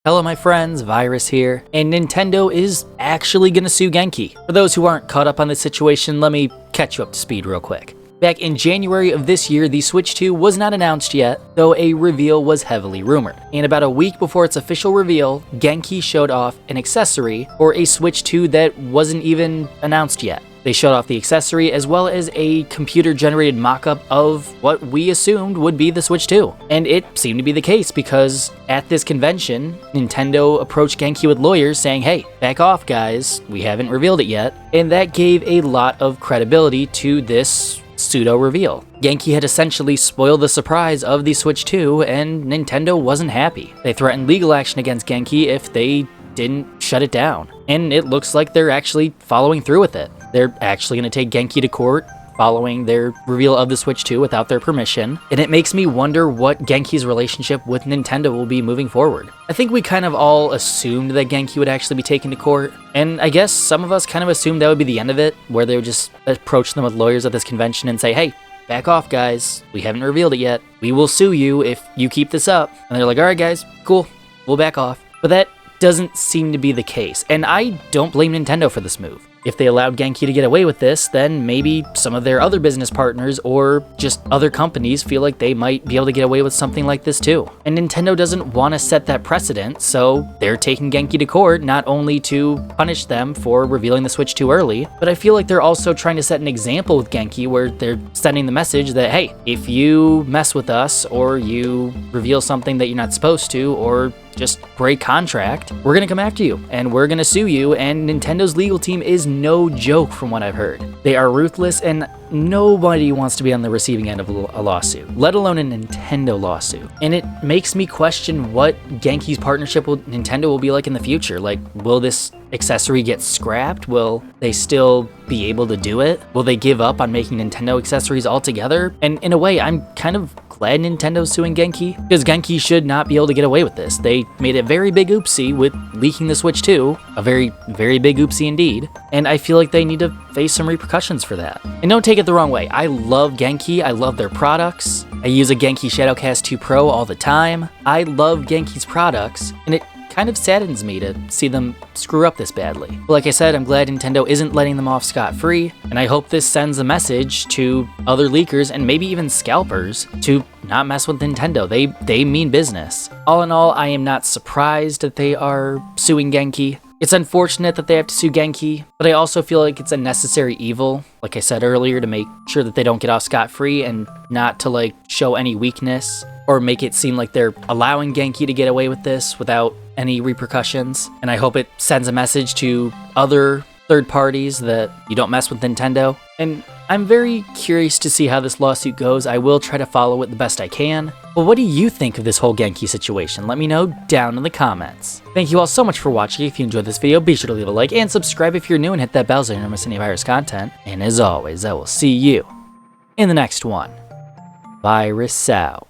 Hello my friends, Virus here, and Nintendo is actually gonna sue Genki. For those who aren't caught up on this situation, let me catch you up to speed real quick. Back in January of this year, the Switch 2 was not announced yet, though a reveal was heavily rumored. And about a week before its official reveal, Genki showed off an accessory for a Switch 2 that wasn't even announced yet. They showed off the accessory as well as a computer-generated mock-up of what we assumed would be the Switch 2. And it seemed to be the case because at this convention, Nintendo approached Genki with lawyers saying, hey, back off guys, we haven't revealed it yet. And that gave a lot of credibility to this pseudo-reveal. Genki had essentially spoiled the surprise of the Switch 2 and Nintendo wasn't happy. They threatened legal action against Genki if they didn't shut it down. And it looks like they're actually following through with it. They're actually going to take Genki to court following their reveal of the Switch 2 without their permission, and it makes me wonder what Genki's relationship with Nintendo will be moving forward. I think we kind of all assumed that Genki would actually be taken to court, and I guess some of us kind of assumed that would be the end of it, where they would just approach them with lawyers at this convention and say, hey, back off guys, we haven't revealed it yet, we will sue you if you keep this up. And they're like, alright guys, cool, we'll back off. But that doesn't seem to be the case, and I don't blame Nintendo for this move. If they allowed Genki to get away with this, then maybe some of their other business partners or just other companies feel like they might be able to get away with something like this too. And Nintendo doesn't want to set that precedent, so they're taking Genki to court not only to punish them for revealing the Switch too early, but I feel like they're also trying to set an example with Genki where they're sending the message that, hey, if you mess with us or you reveal something that you're not supposed to or just break contract, we're gonna come after you and we're gonna sue you, and Nintendo's legal team is no joke from what I've heard. They are ruthless and nobody wants to be on the receiving end of a lawsuit, let alone a Nintendo lawsuit. And it makes me question what Genki's partnership with Nintendo will be like in the future. Like, will this accessory get scrapped? Will they still be able to do it? Will they give up on making Nintendo accessories altogether? And in a way, I'm kind of glad Nintendo's suing Genki, because Genki should not be able to get away with this. They made a very big oopsie with leaking the Switch 2, a very, very big oopsie indeed, and I feel like they need to face some repercussions for that. And don't take it the wrong way, I love Genki, I love their products, I use a Genki Shadowcast 2 Pro all the time, I love Genki's products, and it kind of saddens me to see them screw up this badly. But like I said, I'm glad Nintendo isn't letting them off scot-free, and I hope this sends a message to other leakers and maybe even scalpers to not mess with Nintendo. They mean business. All in all, I am not surprised that they are suing Genki. It's unfortunate that they have to sue Genki, but I also feel like it's a necessary evil, like I said earlier, to make sure that they don't get off scot-free and not to like show any weakness or make it seem like they're allowing Genki to get away with this without any repercussions. And I hope it sends a message to other third parties that you don't mess with Nintendo. And I'm very curious to see how this lawsuit goes. I will try to follow it the best I can. But what do you think of this whole Genki situation? Let me know down in the comments. Thank you all so much for watching. If you enjoyed this video, be sure to leave a like and subscribe if you're new and hit that bell so you don't miss any Virus content. And as always, I will see you in the next one. Virus out.